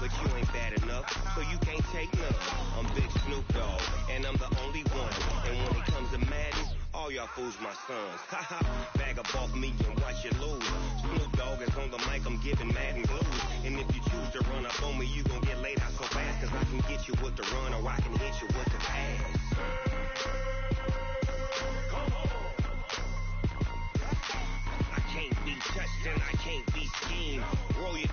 but you ain't bad enough, so you can't take none. I'm Big Snoop Dogg, and I'm the only one. And when it comes to Madden, all y'all fools my sons. Haha, bag up off me and watch you lose. Snoop Dogg is on the mic, I'm giving Madden blues. And if you choose to run up on me, you gon' get laid out so fast. Cause I can get you with the run or I can hit you with the pass. I can't be touched and I can't be schemed. Roll you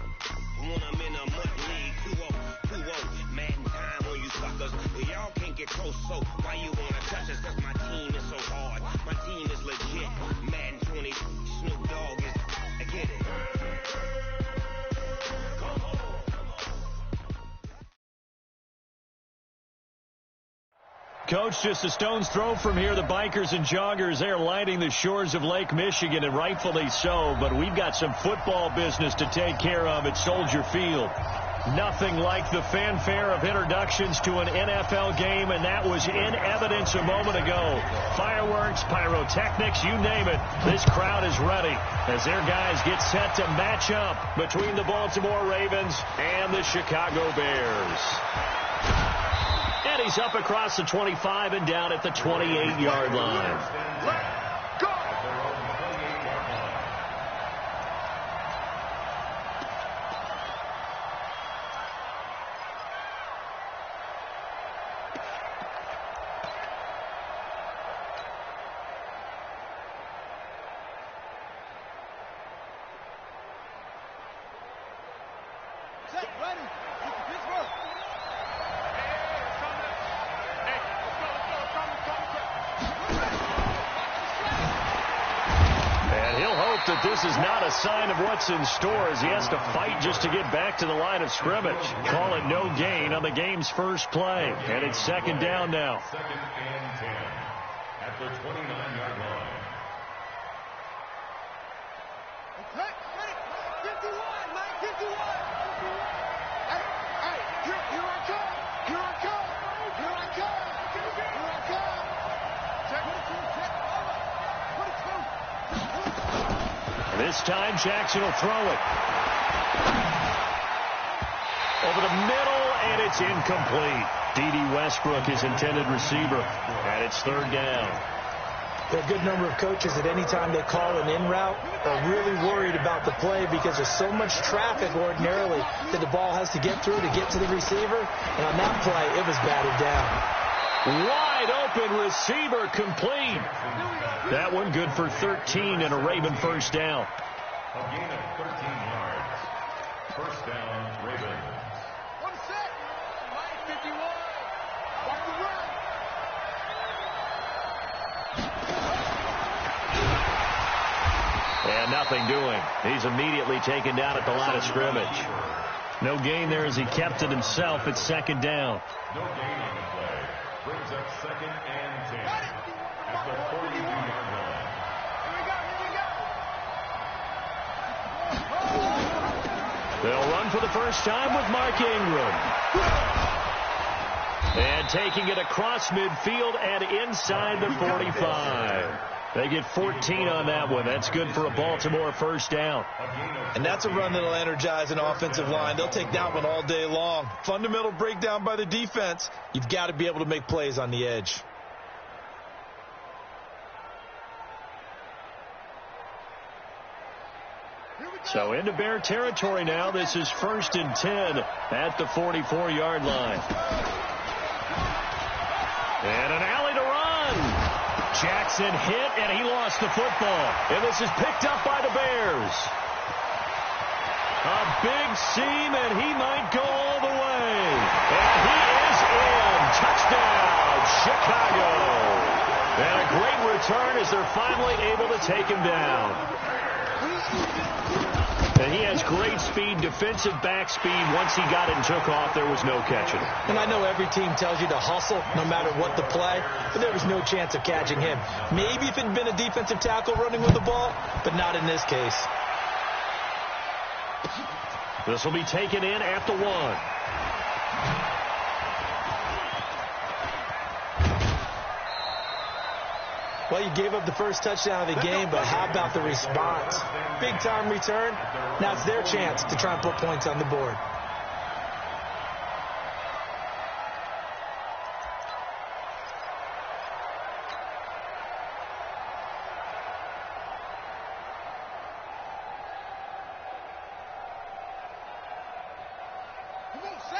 when I'm in a mud league. 2-0, Madden time on you suckers. Well, y'all can't get close, so why you wanna touch us? Cause my team is so hard. My team is legit. Madden 20, Snoop Dogg is, I get it. Coach, just a stone's throw from here. The bikers and joggers, they're lining the shores of Lake Michigan, and rightfully so. But we've got some football business to take care of at Soldier Field. Nothing like the fanfare of introductions to an NFL game, and that was in evidence a moment ago. Fireworks, pyrotechnics, you name it. This crowd is ready as their guys get set to match up between the Baltimore Ravens and the Chicago Bears. And he's up across the 25 and down at the 28-yard line. That this is not a sign of what's in store as he has to fight just to get back to the line of scrimmage. Call it no gain on the game's first play. And it's second down now. Second and 10 at the 29-yard line. Okay, 51, 51. Hey, here I come. Here I come. Here I come. Here I come. Check. This time, Jackson will throw it. Over the middle, and it's incomplete. D.D. Westbrook, his intended receiver, and it's third down. There are a good number of coaches at any time they call an in route are really worried about the play because there's so much traffic ordinarily that the ball has to get through to get to the receiver. And on that play, it was batted down. Wide open receiver complete. That one good for 13 and a Raven first down. A gain of 13 yards. First down, Ravens. 1 sec. 51. Watch the run. And nothing doing. He's immediately taken down at the line of scrimmage. No gain there as he kept it himself at second down. No gain on the play. Brings up second and 10 at the 42-yard line. They'll run for the first time with Mark Ingram. And taking it across midfield and inside the 45. They get 14 on that one. That's good for a Baltimore first down. And that's a run that'll energize an offensive line. They'll take that one all day long. Fundamental breakdown by the defense. You've got to be able to make plays on the edge. So into Bear territory now. This is 1st and 10 at the 44-yard line. And an alley to run. Jackson hit, and he lost the football. And this is picked up by the Bears. A big seam, and he might go all the way. And he is in. Touchdown, Chicago. And a great return as they're finally able to take him down. And he has great speed, defensive back speed. Once he got it and took off, there was no catching him. And I know every team tells you to hustle no matter what the play, but there was no chance of catching him. Maybe if it had been a defensive tackle running with the ball, but not in this case. This will be taken in at the 1. Well, you gave up the first touchdown of the game, but how about the response? Big-time return. Now it's their chance to try and put points on the board.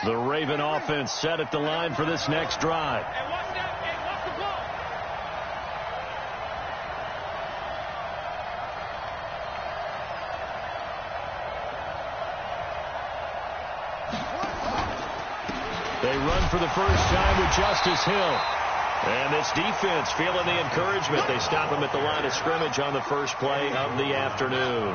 The Raven offense set at the line for this next drive. They run for the first time with Justice Hill. And this defense feeling the encouragement. They stop him at the line of scrimmage on the first play of the afternoon.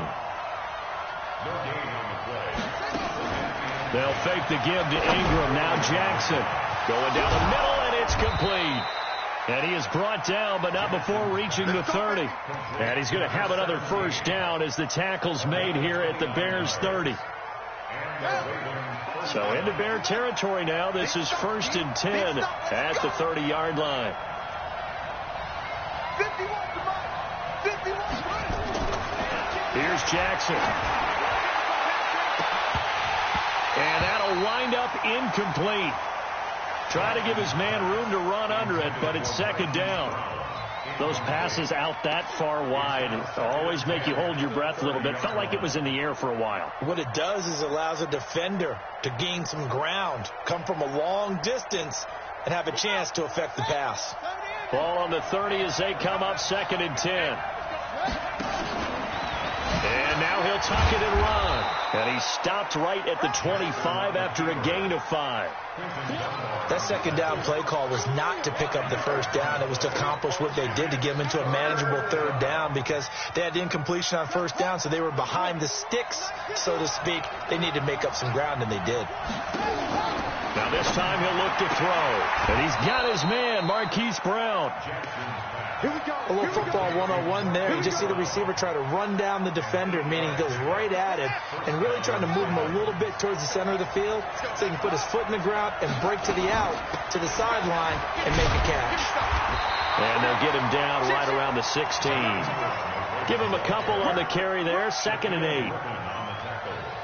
They'll fake the give to Ingram. Now Jackson going down the middle, and it's complete. And he is brought down, but not before reaching the 30. And he's going to have another first down as the tackle's made here at the Bears' 30. So into Bear territory now. This is 1st and 10 at the 30-yard line. 51. Here's Jackson. And that'll wind up incomplete. Try to give his man room to run under it, but it's 2nd down. Those passes out that far wide always make you hold your breath a little bit. Felt like it was in the air for a while. What it does is allows a defender to gain some ground, come from a long distance, and have a chance to affect the pass. Ball on the 30 as they come up 2nd and 10. And now he'll tuck it and run. And he stopped right at the 25 after a gain of 5. That 2nd down play call was not to pick up the first down. It was to accomplish what they did, to get them into a manageable 3rd down, because they had incompletion on 1st down, so they were behind the sticks, so to speak. They needed to make up some ground, and they did. Now this time he'll look to throw. And he's got his man, Marquise Brown. A little football 101 there. You just see the receiver try to run down the defender, meaning he goes right at him and really trying to move him a little bit towards the center of the field so he can put his foot in the ground and break to the out, to the sideline, and make a catch. And they'll get him down right around the 16. Give him a couple on the carry there, 2nd and 8.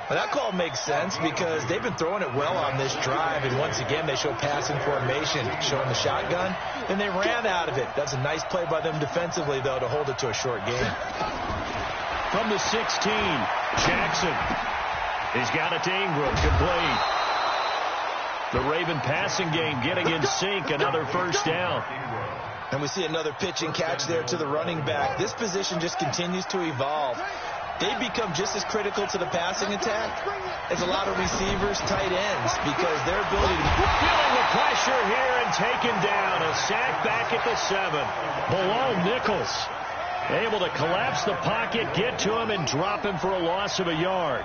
Well, that call makes sense because they've been throwing it well on this drive, and once again they show passing formation, showing the shotgun, and they ran out of it. That's a nice play by them defensively, though, to hold it to a short game. From the 16, Jackson. He's got it to Ingram, complete. The Raven passing game getting in sync, another first down. And we see another pitch and catch there to the running back. This position just continues to evolve. They become just as critical to the passing attack as a lot of receivers, tight ends, because their ability to... Feeling the pressure here and taken down. A sack back at the 7. Below Nichols. Able to collapse the pocket, get to him, and drop him for a loss of a yard.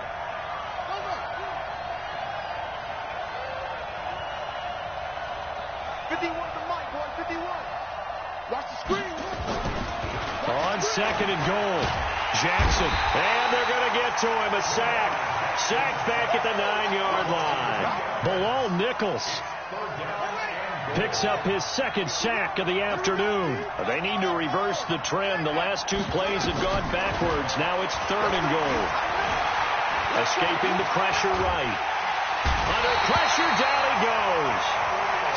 Watch the screen. On 2nd and goal. Jackson, and they're going to get to him. A sack. Sack back at the 9-yard line. Below Nichols picks up his 2nd sack of the afternoon. They need to reverse the trend. The last 2 plays have gone backwards. Now it's 3rd and goal. Escaping the pressure right. Under pressure, down he goes.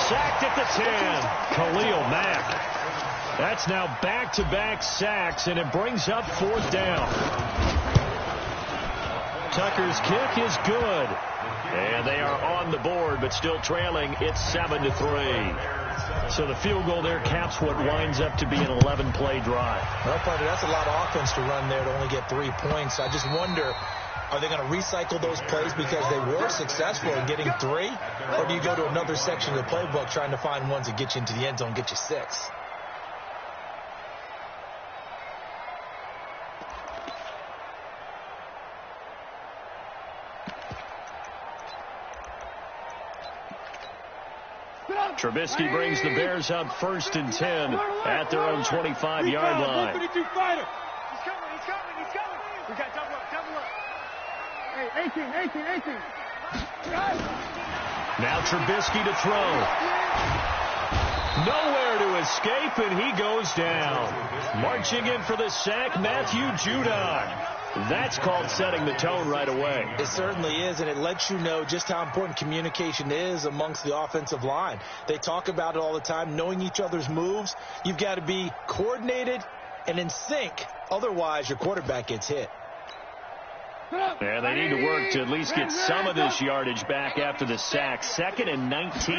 Sacked at the 10. Khalil Mack. That's now back-to-back sacks, and it brings up 4th down. Tucker's kick is good. And they are on the board, but still trailing. It's 7-3. So the field goal there caps what winds up to be an 11-play drive. Well, partner, that's a lot of offense to run there to only get 3 points. I just wonder, are they going to recycle those plays because they were successful in getting 3? Or do you go to another section of the playbook trying to find ones that get you into the end zone, get you 6? Trubisky brings the Bears up 1st and 10 at their own 25-yard line. He's coming. We got double up. Hey, 18. Now Trubisky to throw. Nowhere to escape, and he goes down. Marching in for the sack, Matthew Judon. That's called setting the tone right away. It certainly is, and it lets you know just how important communication is amongst the offensive line. They talk about it all the time, knowing each other's moves. You've got to be coordinated and in sync. Otherwise, your quarterback gets hit. And they need to work to at least get some of this yardage back after the sack. 2nd and 19.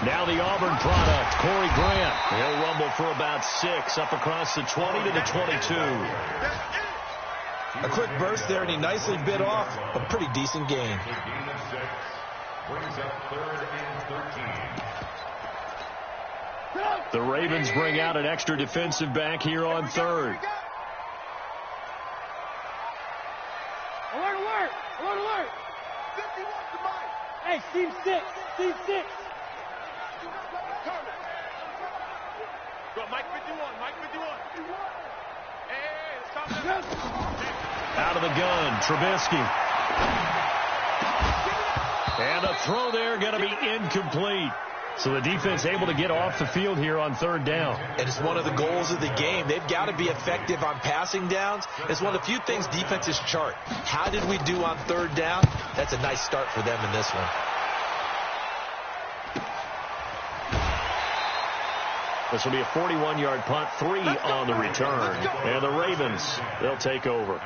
Now the Auburn product, Corey Grant. He'll rumble for about 6 up across the 20 to the 22. A quick burst there, and he nicely bit off a pretty decent gain. Brings up 3rd and 13. The Ravens bring out an extra defensive back here on 3rd. Alert! Hey, Steve 6. Go, Mike 51. Hey, stop that. Out of the gun, Trubisky. And a throw there going to be incomplete. So the defense able to get off the field here on 3rd down. And it's one of the goals of the game. They've got to be effective on passing downs. It's one of the few things defenses chart. How did we do on 3rd down? That's a nice start for them in this one. This will be a 41-yard punt, 3 on the return. And the Ravens, they'll take over.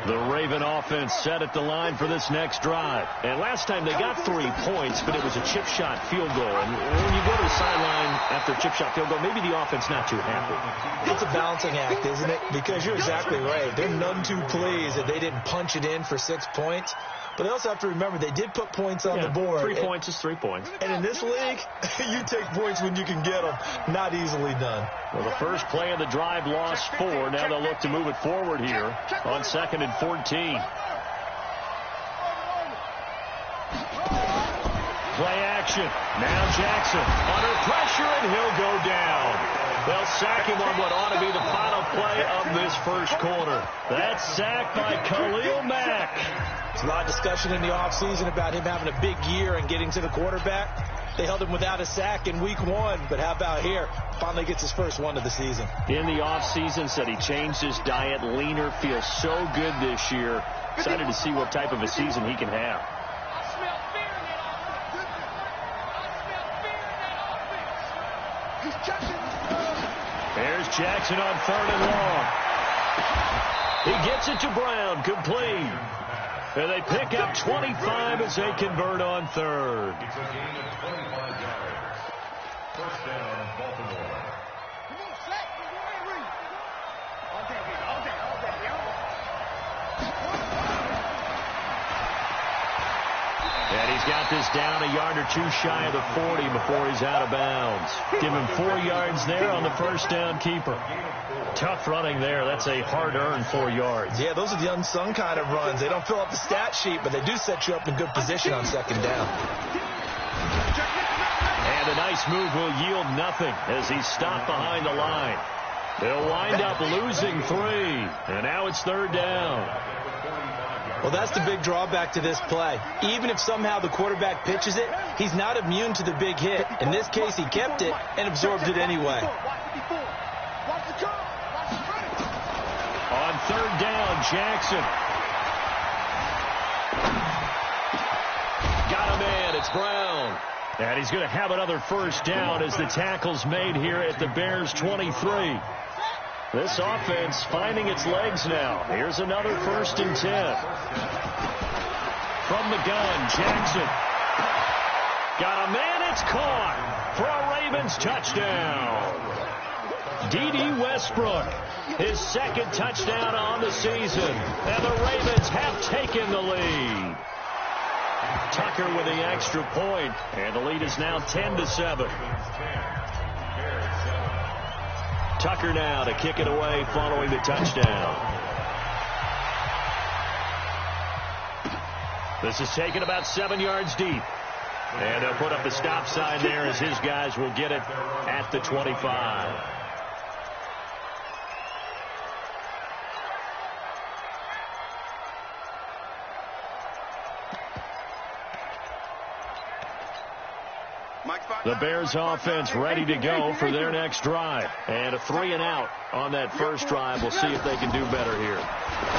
The Raven offense set at the line for this next drive. And last time they got 3 points, but it was a chip shot field goal. And when you go to the sideline after a chip shot field goal, maybe the offense not too happy. It's a balancing act, isn't it? Because you're exactly right. They're none too pleased that they didn't punch it in for 6 points. But they also have to remember they did put points on the board. 3 points is 3 points. And in this league, you take points when you can get them. Not easily done. Well, the first play of the drive lost 4. Now they'll look to move it forward here on 2nd and 14. Play action. Now Jackson under pressure, and he'll go down. They'll sack him on what ought to be the final play of this first quarter. That sack by Khalil Mack. There's a lot of discussion in the offseason about him having a big year and getting to the quarterback. They held him without a sack in week 1, but how about here? Finally gets his first one of the season. In the offseason, said he changed his diet, leaner, feels so good this year. Excited to see what type of a season he can have. There's Jackson on 3rd and long. He gets it to Brown, complete. And they pick up 25 as they convert on 3rd. It's a gain of 25 yards. First down, Baltimore. And he's got this down a yard or 2 shy of the 40 before he's out of bounds. Give him 4 yards there on the first down keeper. Tough running there. That's a hard-earned 4 yards. Yeah, those are the unsung kind of runs. They don't fill up the stat sheet, but they do set you up in good position on 2nd down. And a nice move will yield nothing as he's stopped behind the line. They'll wind up losing 3. And now it's 3rd down. Well, that's the big drawback to this play. Even if somehow the quarterback pitches it, he's not immune to the big hit. In this case, he kept it and absorbed it anyway. On 3rd down, Jackson. Got him in. It's Brown. And he's going to have another first down as the tackle's made here at the Bears' 23. This offense finding its legs now. Here's another 1st and 10. From the gun, Jackson. Got a man. It's caught for a Ravens touchdown. D.D. Westbrook, his 2nd touchdown on the season. And the Ravens have taken the lead. Tucker with the extra point, and the lead is now 10-7. Tucker now to kick it away following the touchdown. This is taken about 7 yards deep. And they'll put up the stop sign there as his guys will get it at the 25. The Bears offense ready to go for their next drive. And a 3 and out on that first drive. We'll see if they can do better here.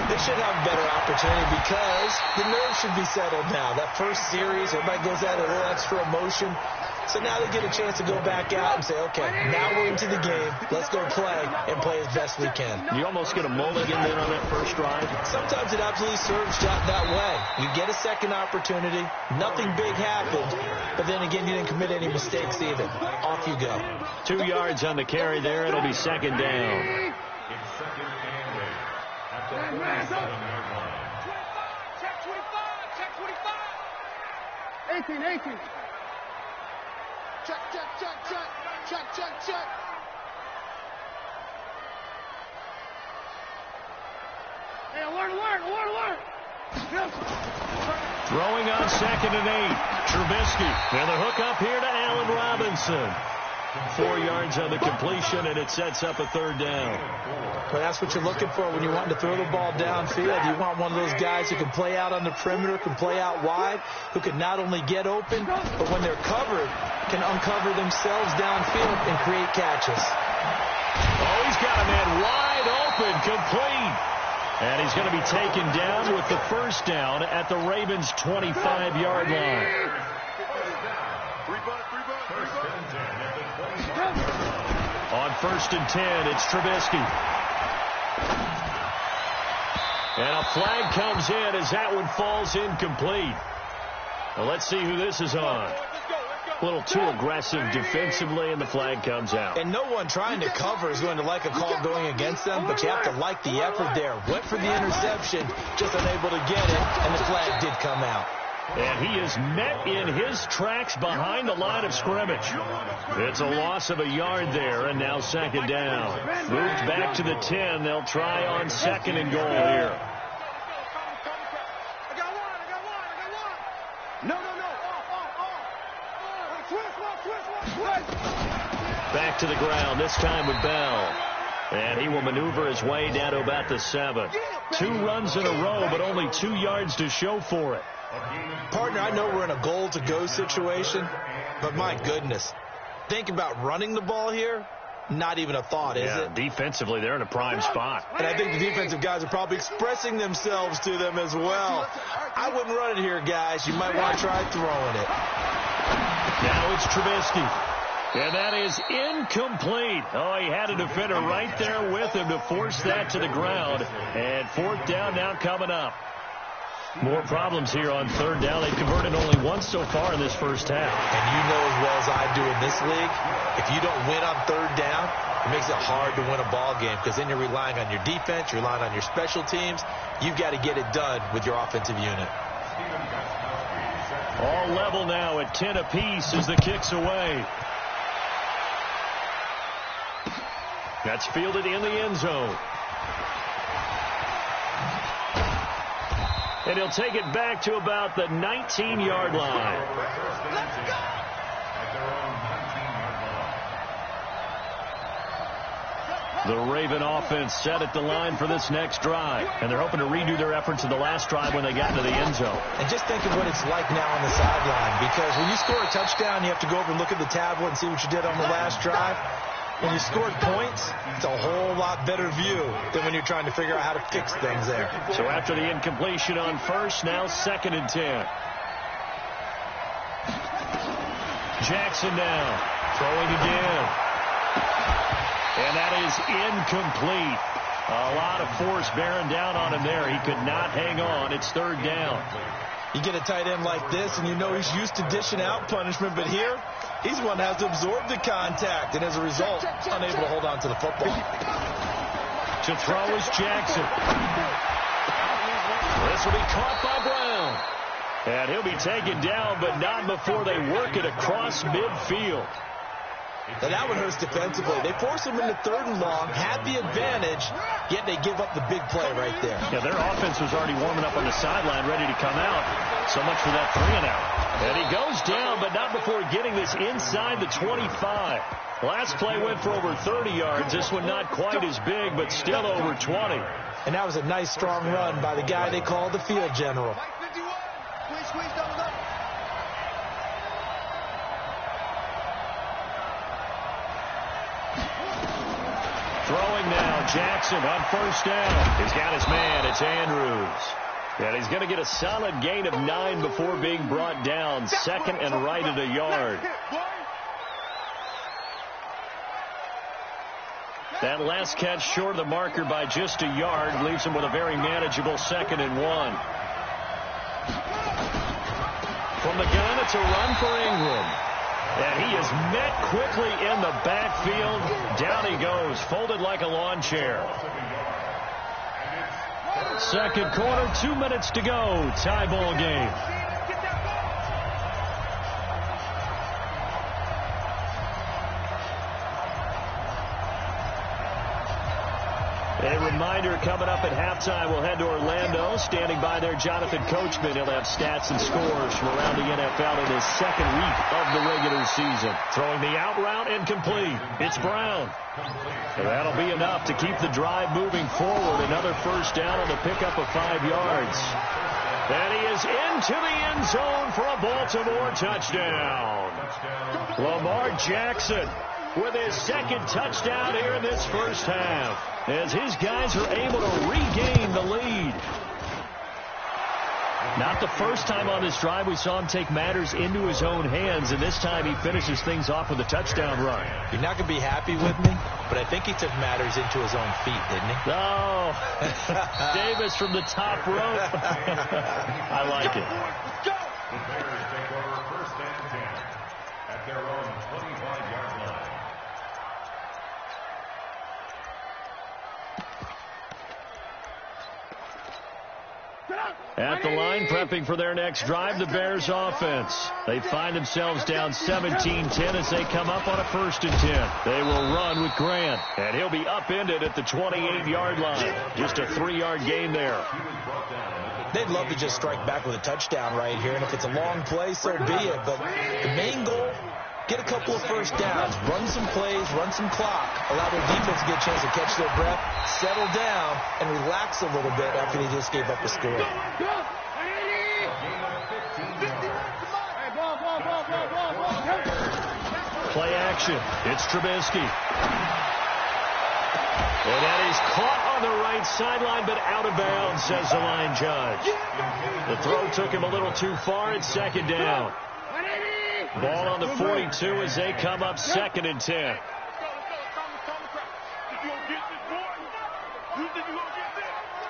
They should have a better opportunity because the nerves should be settled now. That first series, everybody goes at it, a little extra emotion. So now they get a chance to go back out and say, okay, now we're into the game. Let's go play and play as best we can. You almost get a mulligan then on that first drive. Sometimes it absolutely serves that way. You get a second opportunity. Nothing big happened. But then again, you didn't commit any mistakes either. Off you go. 2 yards on the carry there. It'll be second down. It's second and 8 at the 47-yard line. Check 25. Check 25. 18. Check. Hey, alert. Throwing on second and 8. Trubisky. And the hook up here to Allen Robinson. 4 yards on the completion, and it sets up a third down. Well, that's what you're looking for when you want to throw the ball downfield. You want one of those guys who can play out on the perimeter, can play out wide, who can not only get open, but when they're covered, can uncover themselves downfield and create catches. Oh, he's got a man wide open, complete. And he's going to be taken down with the first down at the Ravens' 25-yard line. On first and 10, it's Trubisky. And a flag comes in as that one falls incomplete. Well, let's see who this is on. A little too aggressive defensively, and the flag comes out. And no one trying to cover is going to like a call going against them, but you have to like the effort there. Went for the interception, just unable to get it, and the flag did come out. And he is met in his tracks behind the line of scrimmage. It's a loss of a yard there, and now second down. Moved back to the 10. They'll try on second and goal here. I got one. No. Twist. Back to the ground, this time with Bell. And he will maneuver his way down to about the 7. 2 runs in a row, but only 2 yards to show for it. Partner, I know we're in a goal-to-go situation, but my goodness. Think about running the ball here. Not even a thought, is it? Defensively, they're in a prime spot. And I think the defensive guys are probably expressing themselves to them as well. I wouldn't run it here, guys. You might want to try throwing it. Now it's Trubisky. And that is incomplete. Oh, he had a defender right there with him to force that to the ground. And fourth down now coming up. More problems here on third down. They've converted only once so far in this first half. And you know as well as I do in this league, if you don't win on third down, it makes it hard to win a ball game because then you're relying on your defense, you're relying on your special teams. You've got to get it done with your offensive unit. All level now at 10 apiece as the kick's away. That's fielded in the end zone. And he'll take it back to about the 19-yard line. Let's go! The Raven offense set at the line for this next drive. And they're hoping to redo their efforts of the last drive when they got into the end zone. And just think of what it's like now on the sideline. Because when you score a touchdown, you have to go over and look at the tablet and see what you did on the last drive. When you scored points, it's a whole lot better view than when you're trying to figure out how to fix things there. So after the incompletion on first, now second and 10. Jackson now throwing again. And that is incomplete. A lot of force bearing down on him there. He could not hang on. It's third down. You get a tight end like this, and you know he's used to dishing out punishment, but here, he's the one that has to absorb the contact, and as a result, unable to hold on to the football. To throw is Jackson. This will be caught by Brown. And he'll be taken down, but not before they work it across midfield. Now that one hurts defensively. They force him into third and long, had the advantage, yet they give up the big play right there. Yeah, their offense was already warming up on the sideline, ready to come out. So much for that 3-and-out. And he goes down, but not before getting this inside the 25. Last play went for over 30 yards. This one not quite as big, but still over 20. And that was a nice, strong run by the guy they call the field general. Squeeze, double up. Throwing now, Jackson on first down. He's got his man. It's Andrews. And he's going to get a solid gain of 9 before being brought down. Second and right at a yard. That last catch short of the marker by just a yard leaves him with a very manageable 2nd and 1. From the gun, it's a run for Ingram. And he is met quickly in the backfield. Down he goes, folded like a lawn chair. Second quarter, 2 minutes to go. Tie ball game. A reminder, coming up at halftime, we'll head to Orlando. Standing by there, Jonathan Coachman. He'll have stats and scores from around the NFL in his second week of the regular season. Throwing the out route, incomplete. It's Brown. So that'll be enough to keep the drive moving forward. Another first down on the pickup of 5 yards. And he is into the end zone for a Baltimore touchdown. Lamar Jackson with his second touchdown here in this first half, as his guys are able to regain the lead. Not the first time on this drive we saw him take matters into his own hands, and this time he finishes things off with a touchdown run. You're not going to be happy with me, but I think he took matters into his own feet, didn't he? Oh, Davis from the top rope. I like it. The Bears take over 1st and 10 at their own 25-yard line. At the line, prepping for their next drive, the Bears offense. They find themselves down 17-10 as they come up on a 1st and 10. They will run with Grant, and he'll be upended at the 28-yard line. Just a 3-yard gain there. They'd love to just strike back with a touchdown right here, and if it's a long play, so be it. But the main goal, get a couple of first downs, run some plays, run some clock, allow their defense to get a chance to catch their breath, settle down, and relax a little bit after they just gave up a score. Play action. It's Trubisky. And that is caught on the right sideline, but out of bounds, says the line judge. The throw took him a little too far. It's 2nd down. Ball on the 42 as they come up 2nd and 10.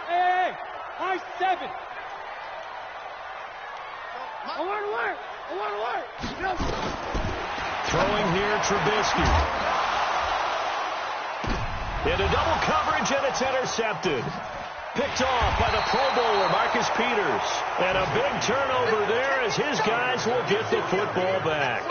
Hey, I 7. I want to work. Throwing here, Trubisky. Into double coverage, and it's intercepted. Picked off by the Pro Bowler, Marcus Peters. And a big turnover there as his guys will get the football back.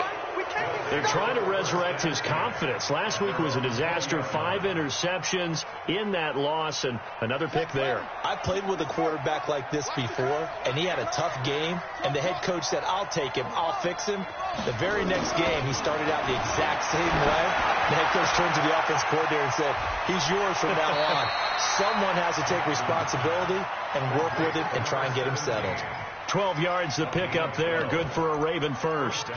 They're trying to resurrect his confidence. Last week was a disaster. 5 interceptions in that loss, and another pick there. I played with a quarterback like this before, and he had a tough game, and the head coach said, I'll take him, I'll fix him. The very next game, he started out the exact same way. The head coach turned to the offense coordinator and said, he's yours from now on. Someone has to take responsibility and work with him and try and get him settled. 12 yards to pick up there. Good for a Raven first.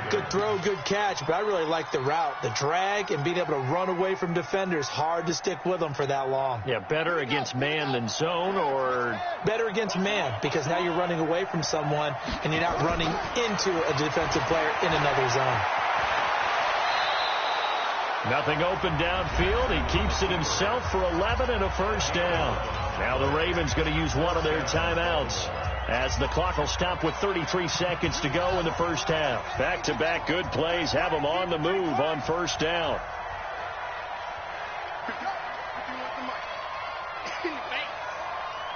Good throw, good catch, but I really like the route. The drag and being able to run away from defenders. Hard to stick with them for that long. Yeah, better against man than zone, or? Better against man, because now you're running away from someone and you're not running into a defensive player in another zone. Nothing open downfield. He keeps it himself for 11 and a first down. Now the Ravens going to use one of their timeouts, as the clock will stop with 33 seconds to go in the first half. Back-to-back good plays have them on the move on first down.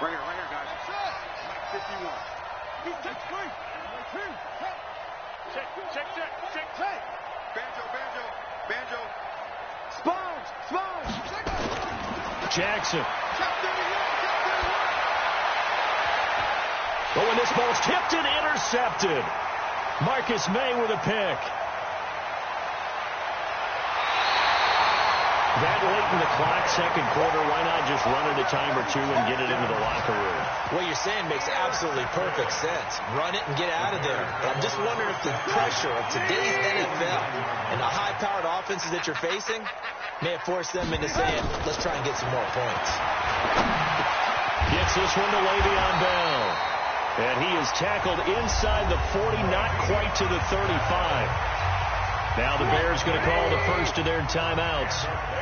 Right here, guys. Mike 51. Check. Banjo. Sponge. Jackson. But when this ball's tipped and intercepted, Marcus May with a pick. That late in the clock, second quarter, why not just run it a time or two and get it into the locker room? What you're saying makes absolutely perfect sense. Run it and get out of there. But I'm just wondering if the pressure of today's NFL and the high-powered offenses that you're facing may have forced them into saying, let's try and get some more points. Give Gets this one to Le'Veon Bell. And he is tackled inside the 40, not quite to the 35. Now the Bears going to call the first of their timeouts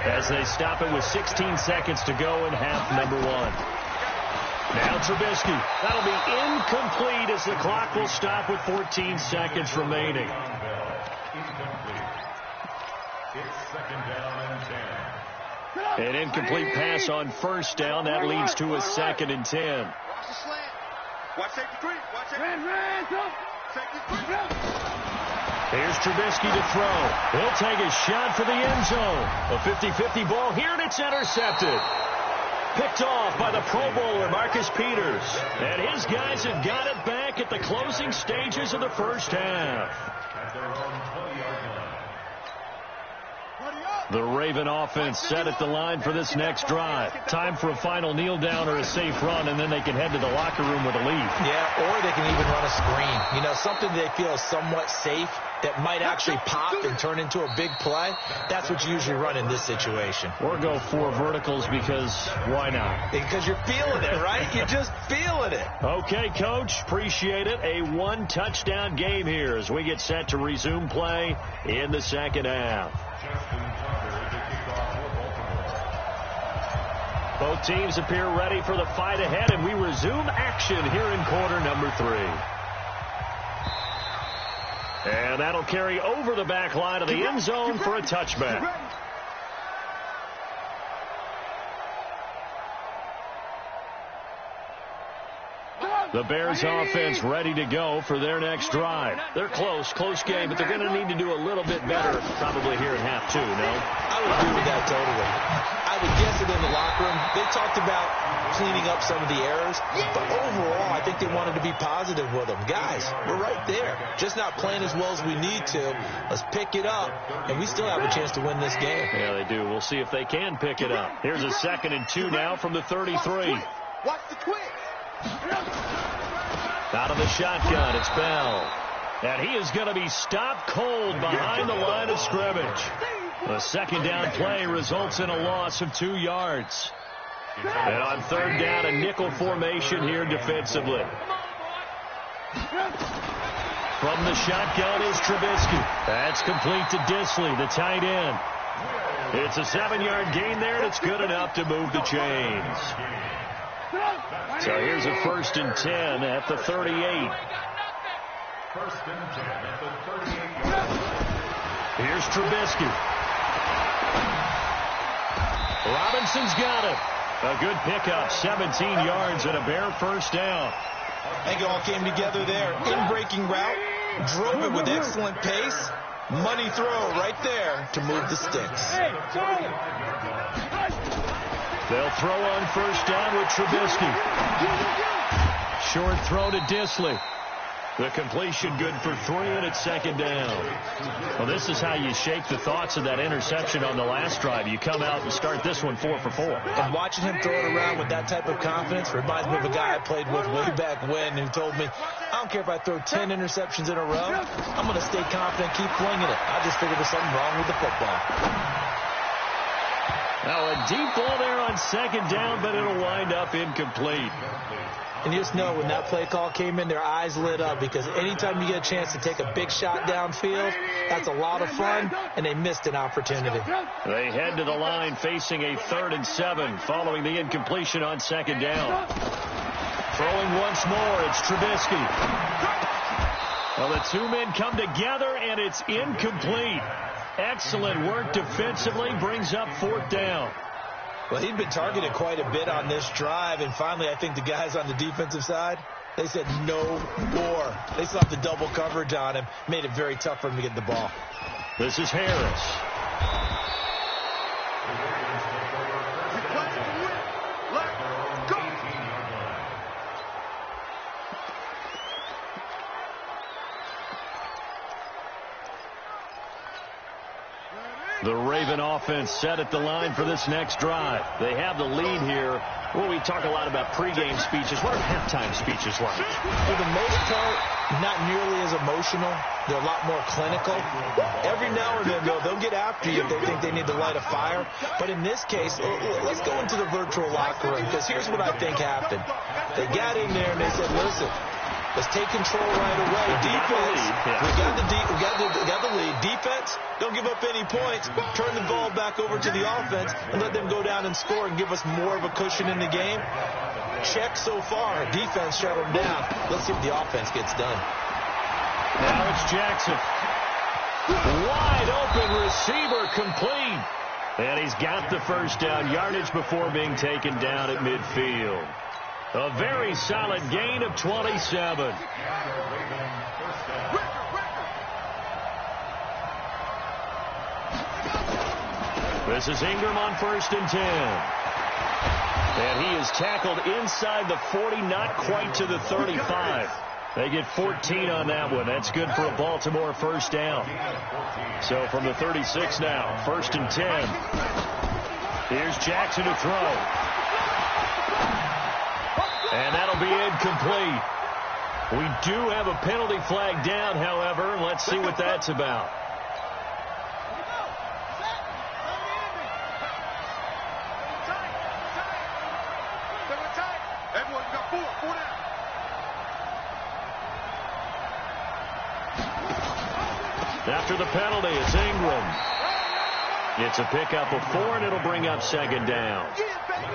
as they stop it with 16 seconds to go in half number 1. Now Trubisky. That'll be incomplete as the clock will stop with 14 seconds remaining. It's second down and 10. An incomplete pass on first down. That leads to a 2nd and 10. Watch the slant. Watch safety creep. Watch safety creep. Here's Trubisky to throw. He'll take a shot for the end zone. A 50-50 ball here, and it's intercepted. Picked off by the Pro Bowler, Marcus Peters. And his guys have got it back at the closing stages of the first half. At their own 20-yard line. The Raven offense set at the line for this next drive. Time for a final kneel down or a safe run, and then they can head to the locker room with a lead. Yeah, or they can even run a screen. You know, something they feel is somewhat safe that might actually pop and turn into a big play. That's what you usually run in this situation. Or go 4 verticals because why not? Because you're feeling it, right? You're just feeling it. Okay, Coach. Appreciate it. A 1-touchdown game here as we get set to resume play in the second half. Both teams appear ready for the fight ahead, and we resume action here in quarter number 3. And that'll carry over the back line of the end zone for a touchback. The Bears offense ready to go for their next drive. They're close game, but they're going to need to do a little bit better probably here in half 2, no? I would agree with that totally. I would guess it in the locker room. They talked about cleaning up some of the errors, but overall, I think they wanted to be positive with them. Guys, we're right there. Just not playing as well as we need to. Let's pick it up, and we still have a chance to win this game. Yeah, they do. We'll see if they can pick it up. Here's a 2nd and 2 now from the 33. Watch the quick. Out of the shotgun, it's Bell. And he is going to be stopped cold behind the line of scrimmage. The 2nd down play results in a loss of 2 yards. And on 3rd down, a nickel formation here defensively. From the shotgun is Trubisky. That's complete to Disley, the tight end. It's a 7-yard gain there, and it's good enough to move the chains. So here's a 1st and 10 at the 38. 1st and 10 at the 38-yard line. Here's Trubisky. Robinson's got it. A good pickup, 17 yards and a Bear 1st down. I think it all came together there. In-breaking route, drove it with excellent pace. Money throw right there to move the sticks. They'll throw on 1st down with Trubisky. Short throw to Disley. The completion good for 3, and it's 2nd down. Well, this is how you shake the thoughts of that interception on the last drive. You come out and start this one 4 for 4. And watching him throw it around with that type of confidence reminds me of a guy I played with way back when who told me, I don't care if I throw 10 interceptions in a row. I'm going to stay confident, keep flinging it. I just figured there's something wrong with the football. Now a deep ball there on 2nd down, but it'll wind up incomplete. And you just know when that play call came in, their eyes lit up because anytime you get a chance to take a big shot downfield, that's a lot of fun, and they missed an opportunity. They head to the line facing a 3rd and 7 following the incompletion on 2nd down. Throwing once more, it's Trubisky. Well, the 2 men come together, and it's incomplete. Excellent work defensively, brings up 4th down. Well, he'd been targeted quite a bit on this drive, and finally I think the guys on the defensive side, they said no more. They saw the double coverage on him, made it very tough for him to get the ball. This is Harris. The Raven offense set at the line for this next drive. They have the lead here. Well, we talk a lot about pregame speeches. What are halftime speeches like? For the most part, not nearly as emotional. They're a lot more clinical. Every now and then, though, they'll get after you if they think they need to light a fire. But in this case, let's go into the virtual locker room, because here's what I think happened. They got in there and they said, listen, let's take control right away. Defense, we got the lead. Defense, don't give up any points. Turn the ball back over to the offense and let them go down and score and give us more of a cushion in the game. Check so far. Defense shut them down. Let's see if the offense gets done. Now it's Jackson. Wide open receiver, complete. And he's got the first down, yardage before being taken down at midfield. A very solid gain of 27. This is Ingram on 1st and 10. And he is tackled inside the 40, not quite to the 35. They get 14 on that one. That's good for a Baltimore first down. So from the 36 now, 1st and 10. Here's Jackson to throw. And that'll be incomplete. We do have a penalty flag down, however. Let's see what that's about. After the penalty, it's Ingram. It's a pickup of 4, and it'll bring up 2nd down.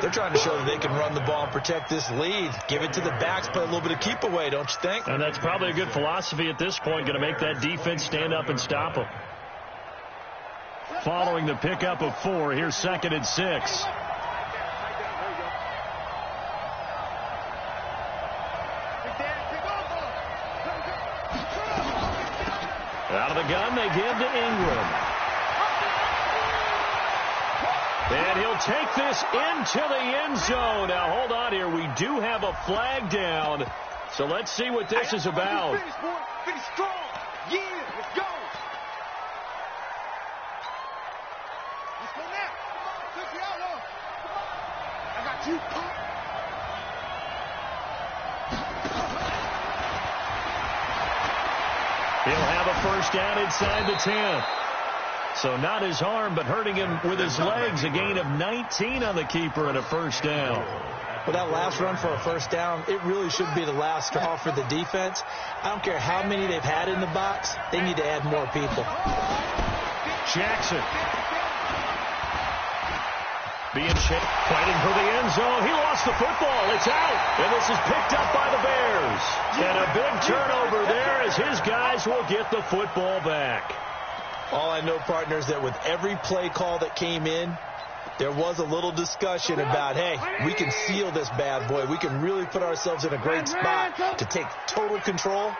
They're trying to show that they can run the ball and protect this lead. Give it to the backs, play a little bit of keep away, don't you think? And that's probably a good philosophy at this point, going to make that defense stand up and stop them. Following the pickup of 4, here's 2nd and 6. Out of the gun, they give to Ingram. And he'll take this into the end zone. Now, hold on here. We do have a flag down. So let's see what this is about. Finish strong. Yeah, let's go. Let's go now. Take the outlaw. I got you. He'll have a first down inside the 10. So not his arm, but hurting him with his legs. A gain of 19 on the keeper and a first down. Well, that last run for a first down, it really should be the last straw for the defense. I don't care how many they've had in the box. They need to add more people. Jackson. Being checked, fighting for the end zone. He lost the football. It's out. And this is picked up by the Bears. And a big turnover there as his guys will get the football back. All I know, partners, that with every play call that came in, there was a little discussion about, hey, we can seal this bad boy. We can really put ourselves in a great spot to take total control,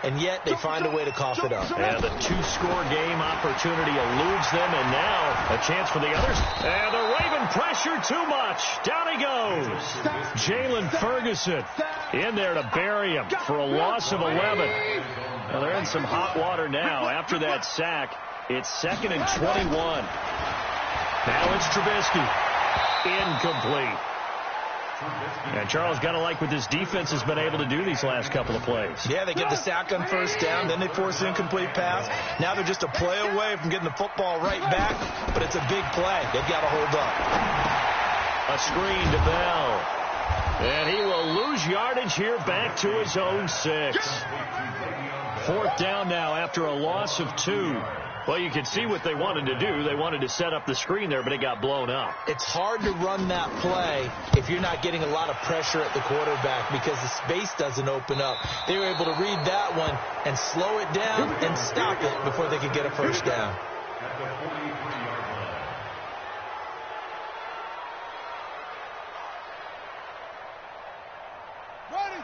and yet they find a way to cough it up. And the 2-score game opportunity eludes them, and now a chance for the others. And the Raven pressure too much. Down he goes. Jalen Ferguson in there to bury him for a loss of 11. Well, they're in some hot water now after that sack. It's 2nd and 21. Now it's Trubisky. Incomplete. And Charles, got to like what this defense has been able to do these last couple of plays. Yeah, they get the sack on first down, then they force an incomplete pass. Now they're just a play away from getting the football right back, but it's a big play. They've got to hold up. A screen to Bell. And he will lose yardage here back to his own 6. 4th down now after a loss of 2. Well, you can see what they wanted to do. They wanted to set up the screen there, but it got blown up. It's hard to run that play if you're not getting a lot of pressure at the quarterback because the space doesn't open up. They were able to read that one and slow it down and stop it before they could get a first down. At the 43-yard line. Ready.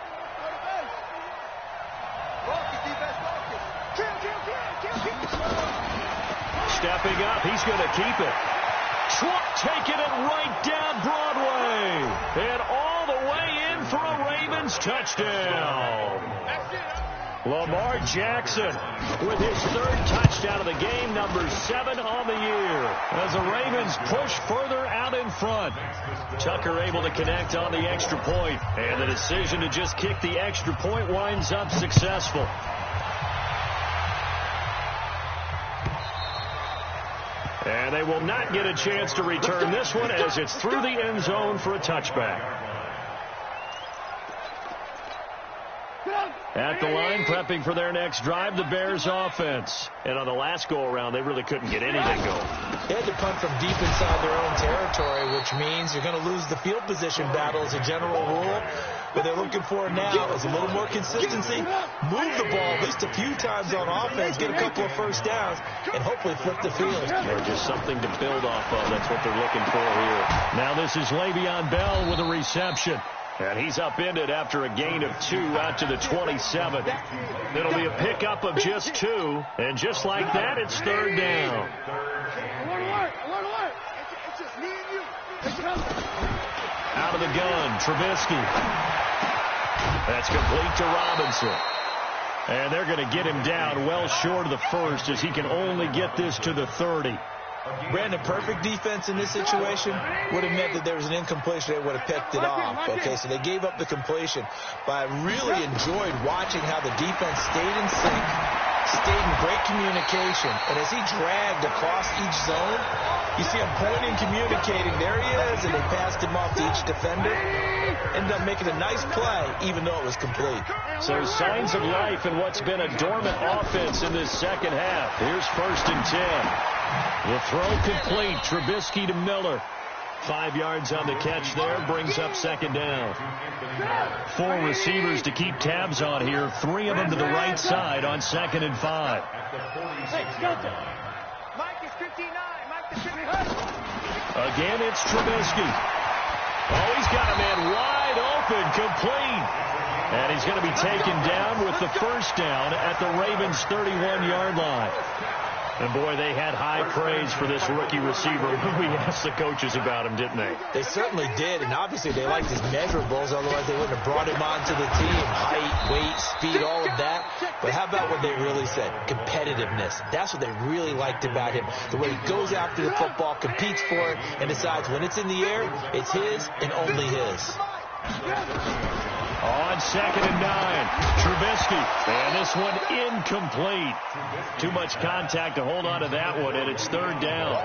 Stepping up, he's going to keep it. Trump taking it right down Broadway. And all the way in for a Ravens touchdown. That's it. Lamar Jackson with his third touchdown of the game, number 7 on the year, as the Ravens push further out in front. Tucker able to connect on the extra point, and the decision to just kick the extra point winds up successful. And they will not get a chance to return this one as it's through the end zone for a touchback. At the line, prepping for their next drive, the Bears offense. And on the last go-around, they really couldn't get anything going. They had to punt from deep inside their own territory, which means you're going to lose the field position battle as a general rule. What they're looking for now is a little more consistency, move the ball at least a few times on offense, get a couple of first downs, and hopefully flip the field. Or just something to build off of. That's what they're looking for here. Now this is Le'Veon Bell with a reception. And he's upended after a gain of 2 out to the 27. It'll be a pickup of just 2. And just like that, it's third down. Out of the gun, Trubisky. That's complete to Robinson. And they're going to get him down well short of the first as he can only get this to the 30. Brandon, perfect defense in this situation would have meant that there was an incompletion. They would have picked it off. Okay, so they gave up the completion. But I really enjoyed watching how the defense stayed in sync, stayed in great communication. And as he dragged across each zone, you see him pointing, communicating. There he is, and they passed him off to each defender. Ended up making a nice play, even though it was complete. So signs of life in what's been a dormant offense in this second half. Here's 1st and 10. The throw complete. Trubisky to Miller. 5 yards on the catch there. Brings up second down. 4 receivers to keep tabs on here. 3 of them to the right side on 2nd and 5. Again, it's Trubisky. Oh, he's got a man wide open. Complete. And he's going to be taken down with the first down at the Ravens' 31-yard line. And, boy, they had high praise for this rookie receiver. We asked the coaches about him, didn't they? They certainly did, and obviously they liked his measurables. Otherwise, they wouldn't have brought him onto the team. Height, weight, speed, all of that. But how about what they really said? Competitiveness. That's what they really liked about him. The way he goes after the football, competes for it, and decides when it's in the air, it's his and only his. On 2nd and 9, Trubisky. And this one incomplete. Too much contact to hold on to that one, and it's third down.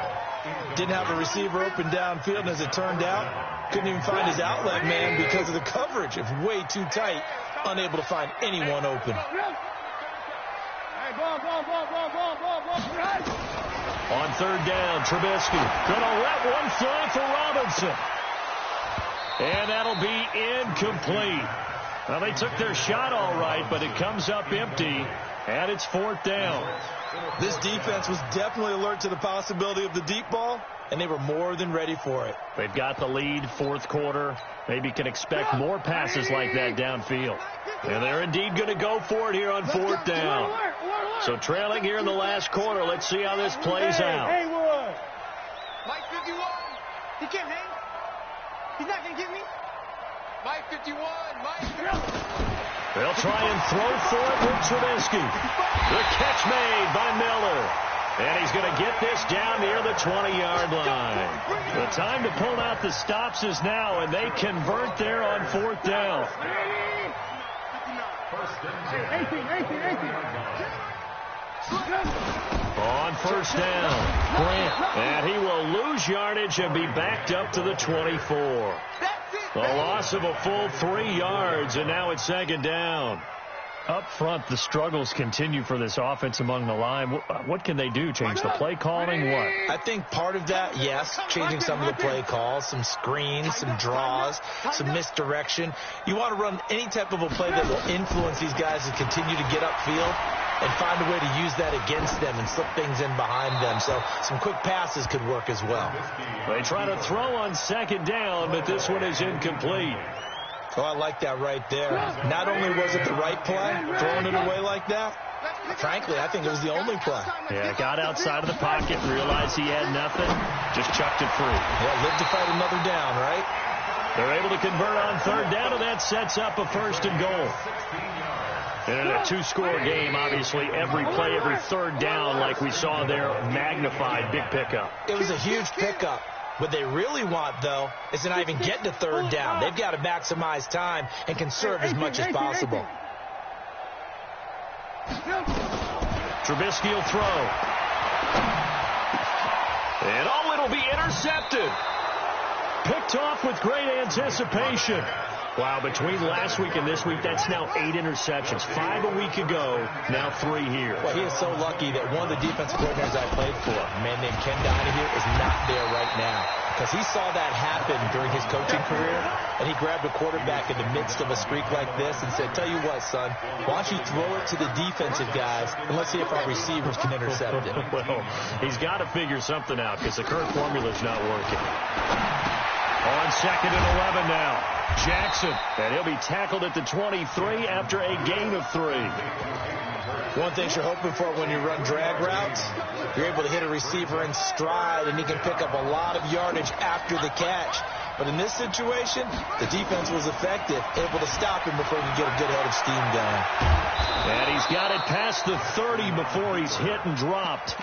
Didn't have a receiver open downfield, and as it turned out, couldn't even find his outlet man because of the coverage. It's way too tight, unable to find anyone open. On third down, Trubisky gonna let one fly for Robinson. And that'll be incomplete. Well, they took their shot all right, but it comes up empty, and it's 4th down. This defense was definitely alert to the possibility of the deep ball, and they were more than ready for it. They've got the lead, 4th quarter. Maybe can expect more passes like that downfield. And they're indeed going to go for it here on 4th down. So trailing here in the last quarter, let's see how this plays out. Mike 51, he can't hang. He's not going to get me. Mike 51, Mike. They'll try and throw for it with Trubisky. The catch made by Miller. And he's going to get this down near the 20-yard line. The time to pull out the stops is now, and they convert there on 4th down. 18. On 1st down, Grant. And he will lose yardage and be backed up to the 24. The loss of a full 3 yards, and now it's 2nd down. Up front, the struggles continue for this offense among the line. What can they do? Change the play calling? What? I think part of that, yes, changing some of the play calls, some screens, some draws, some misdirection. You want to run any type of a play that will influence these guys to continue to get upfield and find a way to use that against them and slip things in behind them. So some quick passes could work as well. They try to throw on 2nd down, but this one is incomplete. Oh, I like that right there. Not only was it the right play, throwing it away like that, frankly, I think it was the only play. Yeah, got outside of the pocket, realized he had nothing, just chucked it free. Yeah, live to fight another down, right? They're able to convert on 3rd down, and that sets up a 1st and goal. And in a two-score game, obviously, every play, every third down, like we saw there, magnified. Big pickup. It was a huge pickup. What they really want, though, is to not even get to third down. They've got to maximize time and conserve as much as possible. Trubisky will throw. And, oh, it'll be intercepted. Picked off with great anticipation. Wow, between last week and this week, that's now 8 interceptions. 5 a week ago, now 3 here. Well, he is so lucky that one of the defensive coordinators I played for, a man named Ken Donahue, is not there right now. Because he saw that happen during his coaching career, and he grabbed a quarterback in the midst of a streak like this and said, tell you what, son, why don't you throw it to the defensive guys, and let's see if our receivers can intercept it. Well, he's got to figure something out because the current formula's not working. On 2nd and 11 now. Jackson, and he'll be tackled at the 23 after a gain of 3. One thing you're hoping for when you run drag routes, you're able to hit a receiver in stride, and he can pick up a lot of yardage after the catch. But in this situation, the defense was effective, able to stop him before he could get a good head of steam going. And he's got it past the 30 before he's hit and dropped.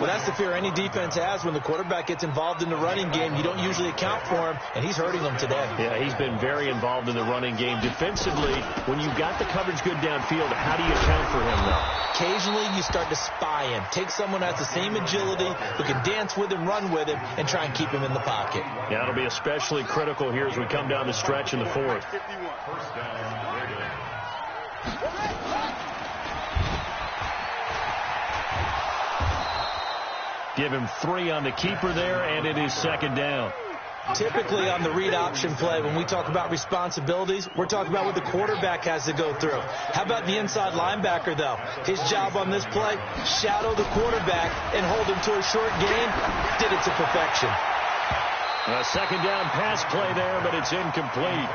Well, that's the fear any defense has when the quarterback gets involved in the running game. You don't usually account for him, and he's hurting them today. Yeah, he's been very involved in the running game. Defensively, when you've got the coverage good downfield, how do you account for him, though? Occasionally, you start to spy him. Take someone who has the same agility, who can dance with him, run with him, and try and keep him in the pocket. Yeah, it'll be especially critical here as we come down the stretch in the 4th. First down, Raiders. Give him 3 on the keeper there, and it is 2nd down. Typically on the read option play, when we talk about responsibilities, we're talking about what the quarterback has to go through. How about the inside linebacker, though? His job on this play, shadow the quarterback and hold him to a short gain. Did it to perfection. A 2nd down pass play there, but it's incomplete.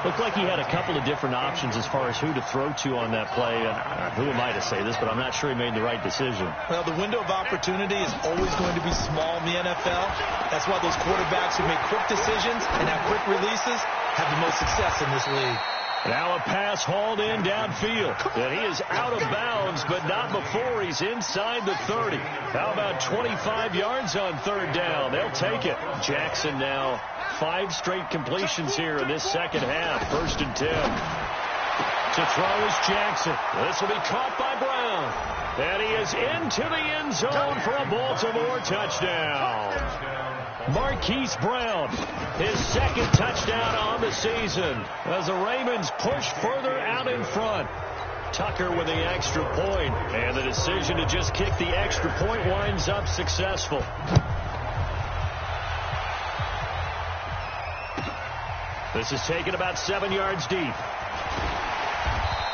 Looked like he had a couple of different options as far as who to throw to on that play. And who am I to say this, but I'm not sure he made the right decision. Well, the window of opportunity is always going to be small in the NFL. That's why those quarterbacks who make quick decisions and have quick releases have the most success in this league. Now a pass hauled in downfield. And he is out of bounds, but not before he's inside the 30. How about 25 yards on 3rd down? They'll take it. Jackson now 5 straight completions here in this second half. 1st and 10. To throw is Jackson. This will be caught by Brown. And he is into the end zone for a Baltimore touchdown. Marquise Brown, his 2nd touchdown on the season as the Ravens push further out in front. Tucker with the extra point, and the decision to just kick the extra point winds up successful. This is taken about 7 yards deep.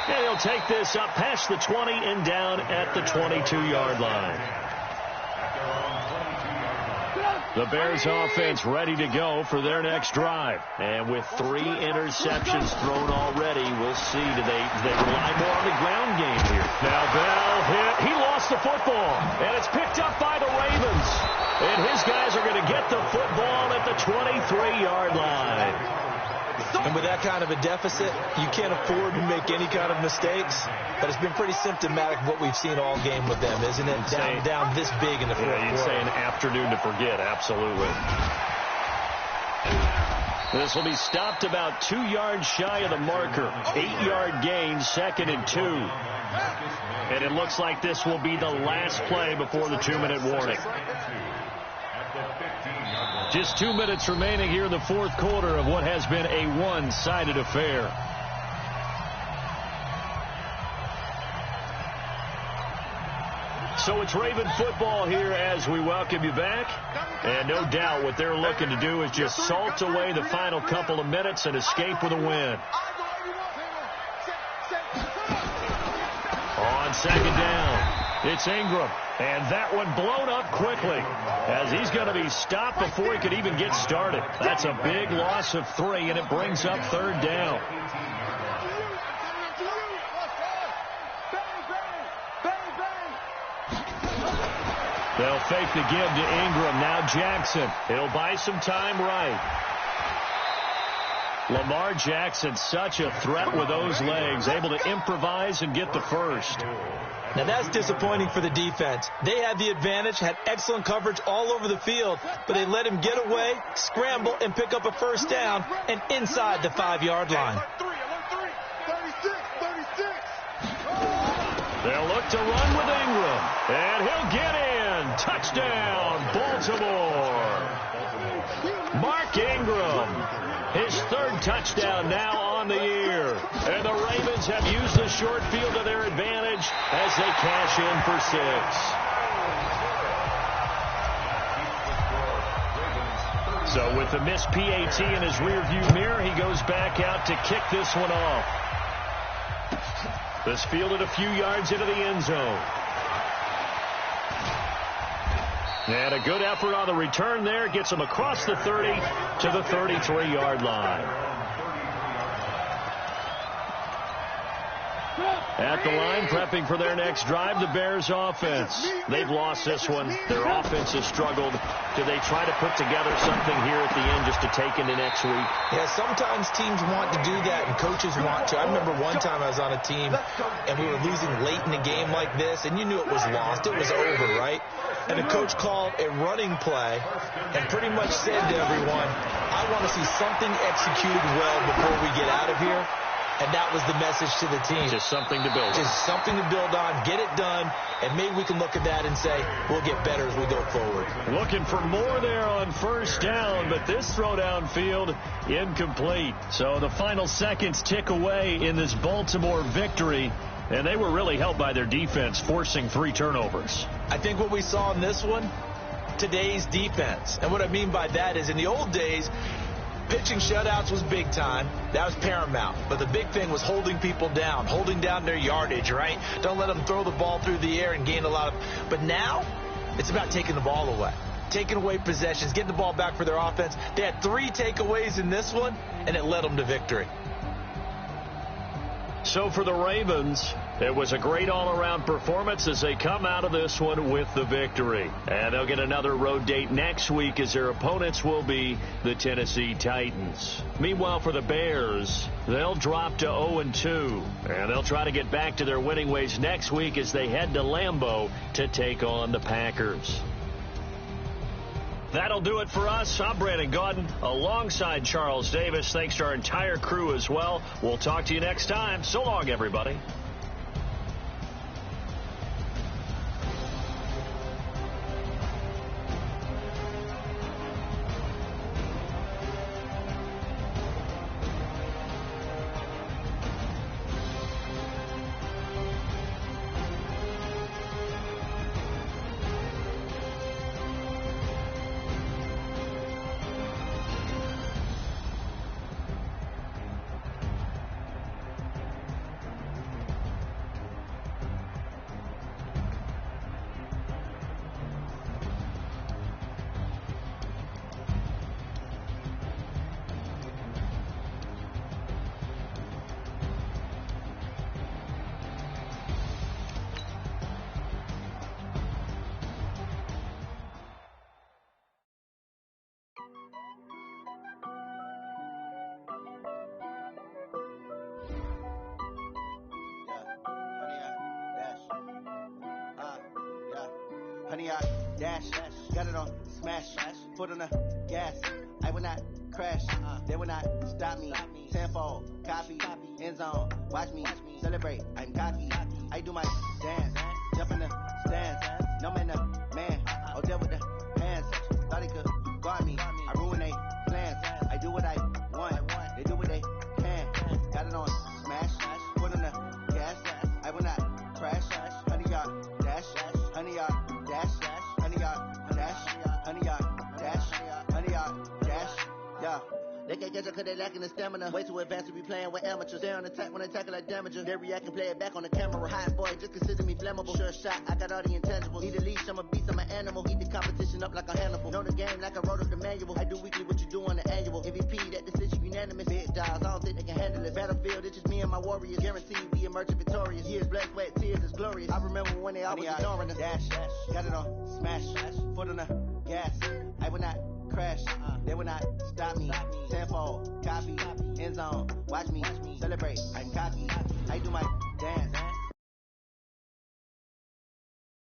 And he'll take this up past the 20 and down at the 22-yard line. The Bears offense ready to go for their next drive. And with 3 interceptions thrown already, we'll see. Do they rely more on the ground game here? Now Bell hit. He lost the football. And it's picked up by the Ravens. And his guys are going to get the football at the 23-yard line. And with that kind of a deficit, you can't afford to make any kind of mistakes. But it's been pretty symptomatic of what we've seen all game with them, isn't it? Down this big in the 4th quarter. You'd say an afternoon to forget, absolutely. This will be stopped about 2 yards shy of the marker. 8-yard gain, 2nd and 2. And it looks like this will be the last play before the 2-minute warning. Just 2 minutes remaining here in the 4th quarter of what has been a one-sided affair. So it's Raven football here as we welcome you back. And no doubt what they're looking to do is just salt away the final couple of minutes and escape with a win. On 2nd down, it's Ingram. And that one blown up quickly as he's going to be stopped before he could even get started. That's a big loss of 3, and it brings up 3rd down. They'll fake the give to Ingram. Now Jackson. He'll buy some time right. Lamar Jackson, such a threat with those legs, able to improvise and get the first. Now that's disappointing for the defense. They had the advantage, had excellent coverage all over the field, but they let him get away, scramble, and pick up a first down and inside the 5-yard line. They'll look to run with Ingram, and he'll get in. Touchdown, Baltimore. Mark Ingram, his 3rd touchdown now on the year. And the Ravens have used the short field to their advantage as they cash in for 6. So with the missed PAT in his rearview mirror, he goes back out to kick this one off. This fielded a few yards into the end zone. And a good effort on the return there. Gets him across the 30 to the 33-yard line. At the line, prepping for their next drive, the Bears offense. They've lost this one. Their offense has struggled. Do they try to put together something here at the end just to take into next week? Yeah, sometimes teams want to do that and coaches want to. I remember one time I was on a team and we were losing late in a game like this, and you knew it was lost. It was over, right? And the coach called a running play and pretty much said to everyone, I want to see something executed well before we get out of here. And that was the message to the team. Just something to build on. Just something to build on, get it done, and maybe we can look at that and say, we'll get better as we go forward. Looking for more there on first down, but this throw downfield incomplete. So the final seconds tick away in this Baltimore victory, and they were really helped by their defense, forcing 3 turnovers. I think what we saw in this one, today's defense. And what I mean by that is in the old days, pitching shutouts was big time. That was paramount. But the big thing was holding people down, holding down their yardage, right? Don't let them throw the ball through the air and gain a lot of... But now, it's about taking the ball away. Taking away possessions, getting the ball back for their offense. They had 3 takeaways in this one, and it led them to victory. So for the Ravens, it was a great all-around performance as they come out of this one with the victory. And they'll get another road date next week as their opponents will be the Tennessee Titans. Meanwhile, for the Bears, they'll drop to 0-2. And they'll try to get back to their winning ways next week as they head to Lambeau to take on the Packers. That'll do it for us. I'm Brandon Gaudin alongside Charles Davis. Thanks to our entire crew as well. We'll talk to you next time. So long, everybody. Honey, I dash, got it on smash, foot on the gas. I will not crash, they will not stop me. Tenfold, copy, end zone, watch me celebrate. I'm cocky, I do my dance, jump in the stands. No man, man, oh there with the hands. Thought he could guard me, I ruin they plans. I do what I want, they do what they can. Got it on smash, foot on the gas. I will not crash, honey, y'all dash, honey, y'all dash, honey, y'all dash, honey, y'all dash, honey, y'all dash, yeah. They can't catch up cause they lacking the stamina. Way too advanced to be playing with amateurs. Stay on attack when they tackle like damager. They react and play it back on the camera. Hot boy, just consider me flammable. Sure shot, I got all the intangibles. Need a leash, I'm a beast, I'm an animal. Eat the competition up like a Hannibal. Know the game like I wrote up the manual. I do weekly what you do on the annual. MVP, that decision unanimous. Big dials, I don't think they can handle it. Battlefield, it's just me and my warriors. Guaranteed we emerge victorious. Years, blood, sweat, tears, is glorious. I remember when they always ignoring the dash. Got it on smash, foot on the gas. I will not crash, they will not stop me. 10-4.